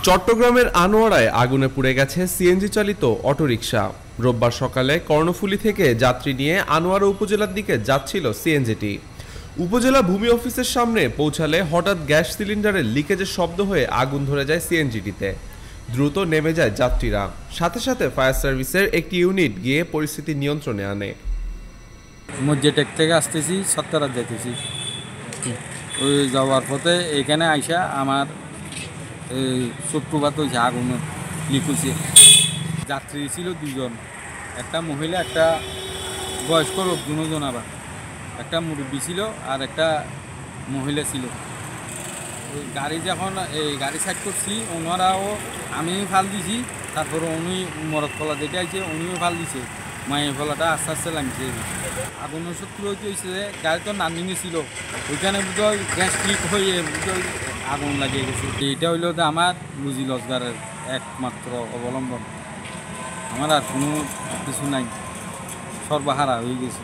চট্টগ্রামের আনোয়ারায় আগুনে পুড়ে গেছে সিএনজি চালিত অটোরিকশা। রোববার সকালে কর্ণফুলী থেকে যাত্রী নিয়ে আনোয়ারা উপজেলার দিকে যাচ্ছিল সিএনজিটি। উপজেলা ভূমি অফিসের সামনে পৌঁছালে হঠাৎ গ্যাস সিলিন্ডারের লিকেজের শব্দ হয়ে আগুন ধরে যায় সিএনজিটিতে। দ্রুত নেমে যায় যাত্রীরা, সাথে সাথে ফায়ার সার্ভিসের একটি ইউনিট গিয়ে পরিস্থিতি নিয়ন্ত্রণে আনে। মসজিদ থেকে আসতেছি, সত্তরাত যাইতেছি। ওই যাওয়ার পথে এখানে আইসা আমার ছোট্টবাত হয়েছে, আগুন লিক হয়েছে। যাত্রী ছিল দুজন, একটা মহিলা, একটা বয়স্ক লোক, দুজন। আবার একটা মুরব্বী ছিল আর একটা মহিলা ছিল। ওই গাড়ি যখন গাড়ি সাইড করছি, ওনারাও আমি ফাল দিছি, তারপরে উনি মরদ ফলা দেখে আইছে, উনিও ফাল দিছে। মায়ের ফলাটা আস্তে আস্তে লাগছে। আগুনের শত্রু হইতে হয়েছে যে গাড়ি তো নামিং ছিল, ওইখানে বুঝয় গ্যাস লিক হয়ে বুঝয় আগুন লাগিয়ে গেছে। এইটা হইল যে আমার রুজি রোজগারের একমাত্র অবলম্বন। আমার আর কোনো কিছু নাই, সর্বহারা হয়ে গেছে।